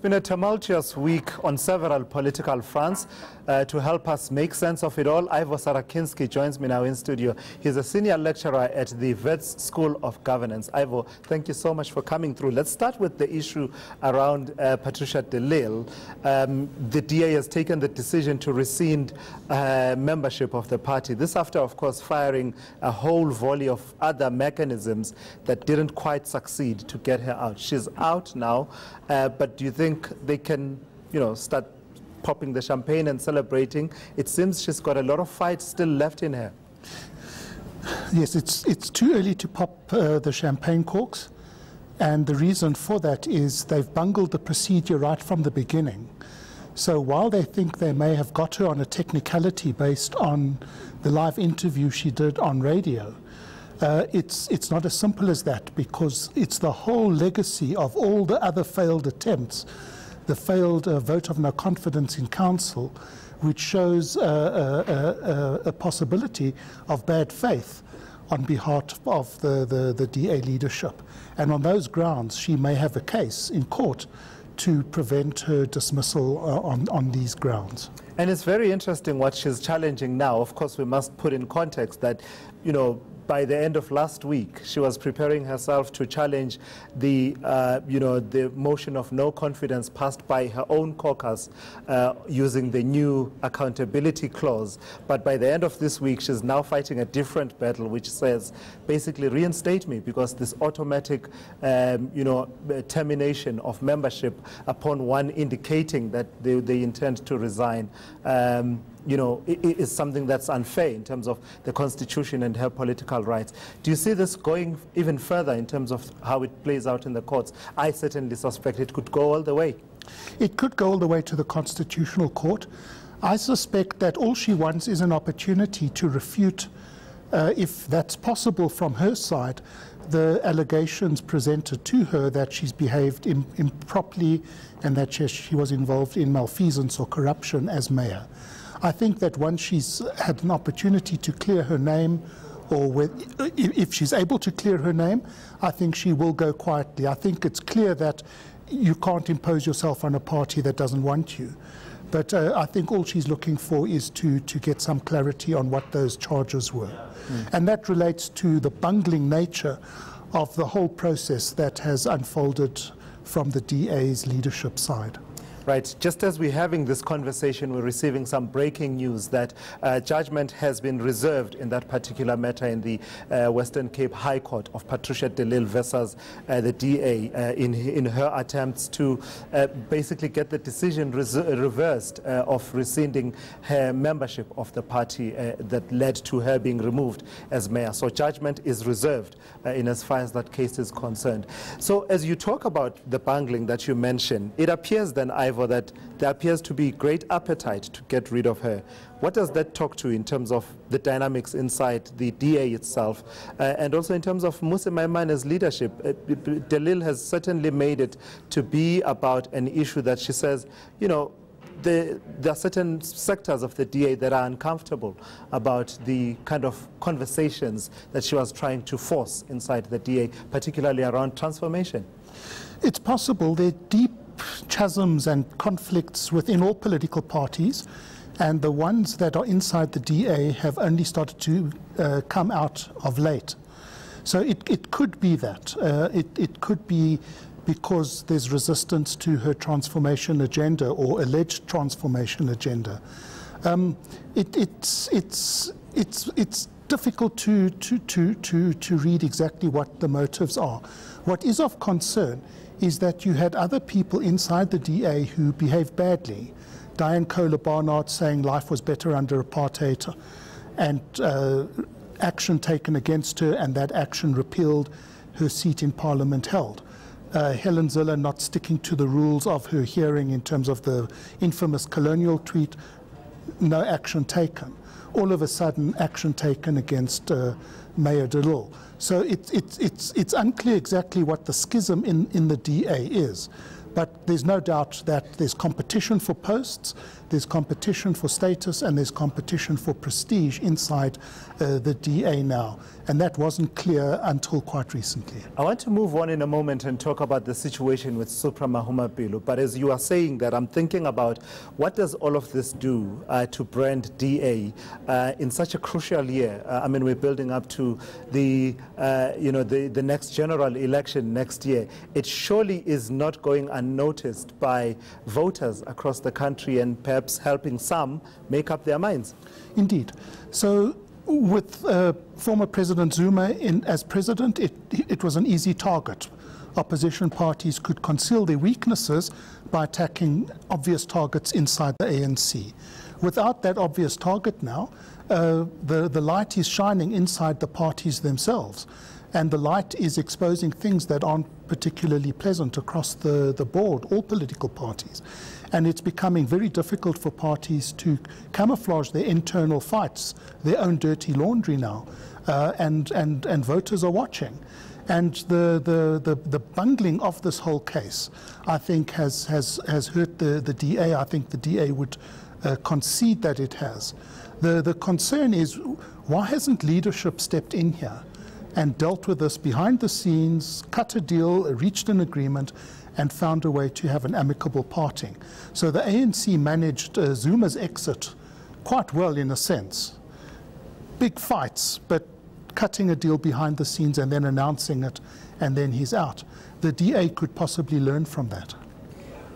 Been a tumultuous week on several political fronts. To help us make sense of it all, Ivor Sarakinsky joins me now in studio. He's a senior lecturer at the Wits School of Governance. Ivor, thank you so much for coming through. Let's start with the issue around Patricia de Lille. The DA has taken the decision to rescind membership of the party. This after, of course, firing a whole volley of other mechanisms that didn't quite succeed to get her out. She's out now, but do you think they can, start popping the champagne and celebrating? It seems she's got a lot of fight still left in her. Yes, it's too early to pop the champagne corks, and the reason for that is they've bungled the procedure right from the beginning. So while they think they may have got her on a technicality based on the live interview she did on radio, it's not as simple as that, because it's the whole legacy of all the other failed attempts, the failed vote of no confidence in council, which shows a possibility of bad faith on behalf of the DA leadership. And on those grounds, she may have a case in court to prevent her dismissal on these grounds. And it's very interesting what she's challenging now. Of course, we must put in context that, by the end of last week, she was preparing herself to challenge the, the motion of no confidence passed by her own caucus using the new accountability clause. But by the end of this week, she's now fighting a different battle, which says, basically, reinstate me, because this automatic, termination of membership upon one indicating that they intend to resign, is something that's unfair in terms of the Constitution and her political rights. Do you see this going even further in terms of how it plays out in the courts? I certainly suspect it could go all the way. It could go all the way to the Constitutional Court. I suspect that all she wants is an opportunity to refute, if that's possible from her side, the allegations presented to her that she's behaved improperly and that she was involved in malfeasance or corruption as mayor. I think that once she's had an opportunity to clear her name, or if she's able to clear her name, I think she will go quietly. I think it's clear that you can't impose yourself on a party that doesn't want you. But I think all she's looking for is to get some clarity on what those charges were. And that relates to the bungling nature of the whole process that has unfolded from the DA's leadership side. Right. Just as we're having this conversation, we're receiving some breaking news that judgment has been reserved in that particular matter in the Western Cape High Court of Patricia de Lille versus the DA in her attempts to basically get the decision reversed of rescinding her membership of the party that led to her being removed as mayor. So judgment is reserved in as far as that case is concerned. So as you talk about the bungling that you mentioned, it appears then, that there appears to be great appetite to get rid of her. What does that talk to in terms of the dynamics inside the DA itself, and also in terms of Mmusi Maimane's leadership? De Lille has certainly made it to be about an issue that she says, there are certain sectors of the DA that are uncomfortable about the kind of conversations that she was trying to force inside the DA, particularly around transformation. It's possible. There are deep chasms and conflicts within all political parties, and the ones that are inside the DA have only started to come out of late. So it could be that. It could be because there's resistance to her transformation agenda or alleged transformation agenda. It's difficult to read exactly what the motives are. What is of concern is that you had other people inside the DA who behaved badly. Diane Kohler-Barnard saying life was better under apartheid, and action taken against her, and that action repealed her seat in Parliament held. Helen Zille not sticking to the rules of her hearing in terms of the infamous colonial tweet, no action taken. All of a sudden, action taken against Mayor de Lille. So it's unclear exactly what the schism in the DA is. But there's no doubt that there's competition for posts, there's competition for status, and there's competition for prestige inside the DA now. And that wasn't clear until quite recently. I want to move on in a moment and talk about the situation with Supra Mahumapelo. But as you are saying that, I'm thinking about what does all of this do to brand DA in such a crucial year? I mean, we're building up to the, the next general election next year. It surely is not going unnoticed by voters across the country and perhaps helping some make up their minds. Indeed. So with former President Zuma as president, it was an easy target. Opposition parties could conceal their weaknesses by attacking obvious targets inside the ANC. Without that obvious target now, the light is shining inside the parties themselves. And the light is exposing things that aren't particularly pleasant across the board, all political parties. And it's becoming very difficult for parties to camouflage their internal fights, their own dirty laundry now. And voters are watching. And the bungling of this whole case, I think, has hurt the DA. I think the DA would concede that it has. The concern is, why hasn't leadership stepped in here and dealt with this behind the scenes, cut a deal, reached an agreement, and found a way to have an amicable parting? So the ANC managed Zuma's exit quite well in a sense. Big fights, but cutting a deal behind the scenes and then announcing it, and then he's out. The DA could possibly learn from that.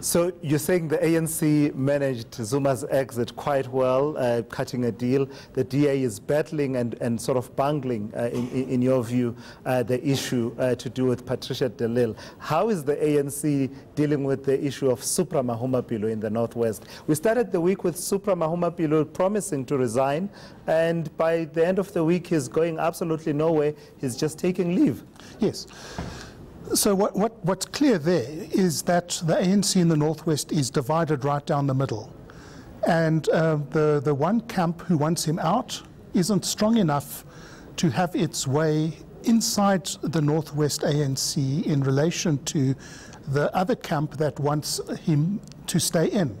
So you're saying the ANC managed Zuma's exit quite well, cutting a deal. The DA is battling and sort of bungling, in your view, the issue to do with Patricia de Lille. How is the ANC dealing with the issue of Supra Mahumapelo in the Northwest? We started the week with Supra Mahumapelo promising to resign, and by the end of the week he's going absolutely nowhere. He's just taking leave. Yes. So what's clear there is that the ANC in the Northwest is divided right down the middle. And the one camp who wants him out isn't strong enough to have its way inside the Northwest ANC in relation to the other camp that wants him to stay in.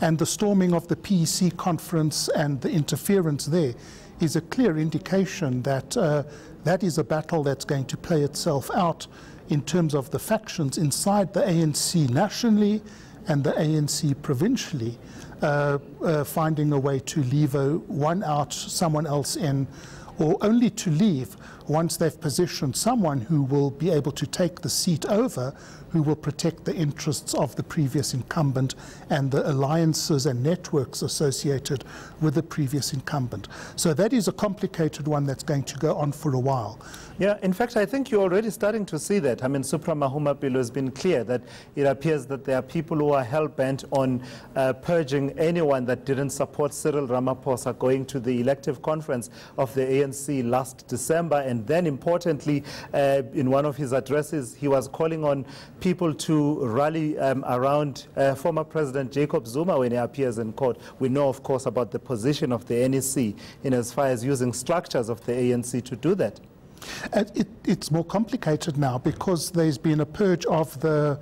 And the storming of the PEC conference and the interference there is a clear indication that that is a battle that's going to play itself out in terms of the factions inside the ANC nationally and the ANC provincially, finding a way to leave one out, someone else in, or only to leave once they've positioned someone who will be able to take the seat over, who will protect the interests of the previous incumbent and the alliances and networks associated with the previous incumbent. So that is a complicated one that's going to go on for a while. Yeah, in fact, I think you're already starting to see that. I mean, Supra Mahumapelo has been clear that it appears that there are people who are hell-bent on purging anyone that didn't support Cyril Ramaphosa going to the elective conference of the ANC last December. And then, importantly, in one of his addresses, he was calling on people to rally around former President Jacob Zuma when he appears in court. We know, of course, about the position of the NEC in as far as using structures of the ANC to do that. It's more complicated now because there's been a purge of the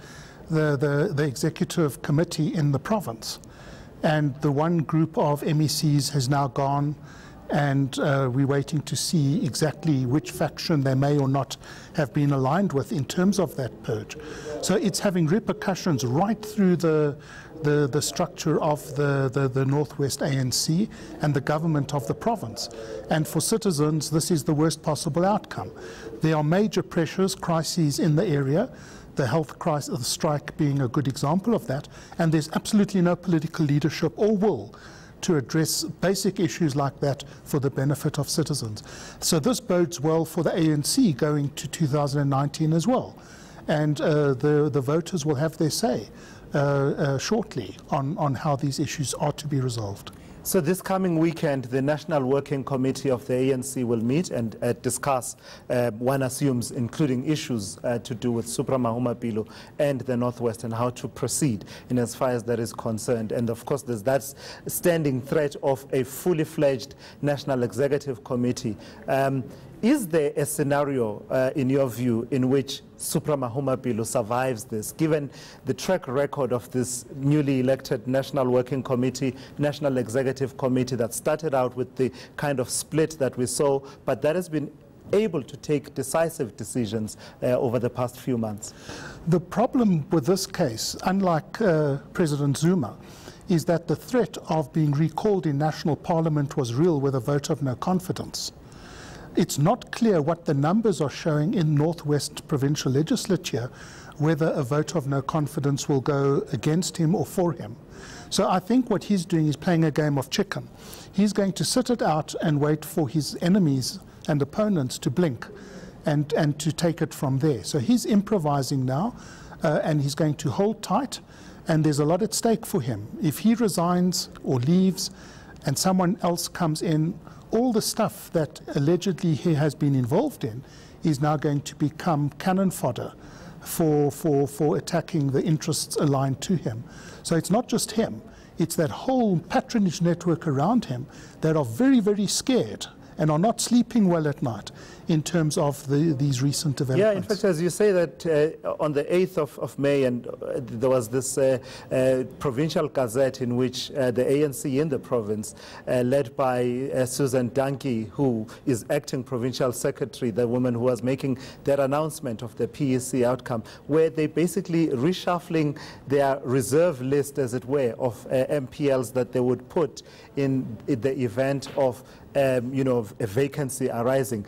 executive committee in the province, and the one group of MECs has now gone, and we're waiting to see exactly which faction they may or not have been aligned with in terms of that purge. So it's having repercussions right through the structure of the Northwest ANC and the government of the province. And for citizens, this is the worst possible outcome. There are major pressures, crises in the area, the health crisis, the strike being a good example of that, and there's absolutely no political leadership or will to address basic issues like that for the benefit of citizens. So this bodes well for the ANC going to 2019 as well. And the voters will have their say shortly on how these issues are to be resolved. So this coming weekend, the National Working Committee of the ANC will meet and discuss, one assumes, including issues to do with Supra Mahumapelo and the Northwest and how to proceed in as far as that is concerned. And of course, there's that standing threat of a fully fledged National Executive Committee. Is there a scenario, in your view, in which Supra Mahumapelo survives this, given the track record of this newly elected National Working Committee, National Executive Committee that started out with the kind of split that we saw, but that has been able to take decisive decisions over the past few months? The problem with this case, unlike President Zuma, is that the threat of being recalled in national parliament was real with a vote of no confidence. It's not clear what the numbers are showing in Northwest Provincial Legislature, whether a vote of no confidence will go against him or for him. So I think what he's doing is playing a game of chicken. He's going to sit it out and wait for his enemies and opponents to blink and to take it from there. So he's improvising now, and he's going to hold tight, and there's a lot at stake for him. If he resigns or leaves and someone else comes in, all the stuff that allegedly he has been involved in is now going to become cannon fodder for attacking the interests aligned to him. So it's not just him, it's that whole patronage network around him that are very, very scared and are not sleeping well at night in terms of these recent developments. Yeah, in fact, as you say that on the 8th of May, and there was this provincial gazette in which the ANC in the province, led by Susan Danke, who is acting provincial secretary, the woman who was making that announcement of the PEC outcome, where they basically reshuffling their reserve list, as it were, of MPLs that they would put in the event of a vacancy arising.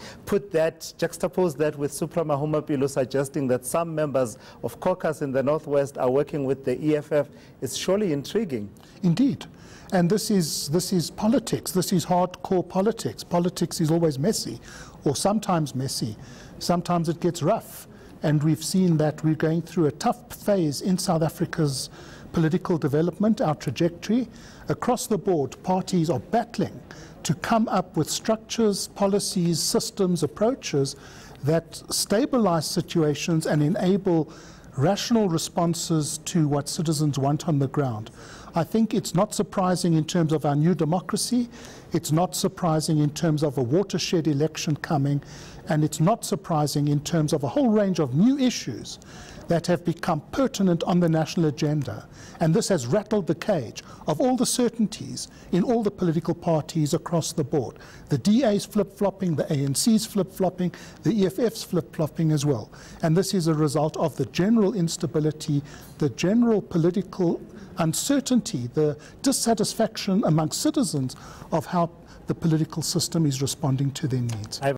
Juxtapose that with Supra Mahumapelo suggesting that some members of caucus in the Northwest are working with the EFF is surely intriguing. Indeed. And this is politics. This is hardcore politics. Politics is always messy, or sometimes messy. Sometimes it gets rough. And we've seen that we're going through a tough phase in South Africa's political development, our trajectory. Across the board, parties are battling to come up with structures, policies, systems, approaches that stabilize situations and enable rational responses to what citizens want on the ground. I think it's not surprising in terms of our new democracy, it's not surprising in terms of a watershed election coming, and it's not surprising in terms of a whole range of new issues that have become pertinent on the national agenda. And this has rattled the cage of all the certainties in all the political parties across the board. The DA's flip-flopping, the ANC's flip-flopping, the EFF's flip-flopping as well. And this is a result of the general instability, the general political uncertainty, the dissatisfaction among citizens of how the political system is responding to their needs.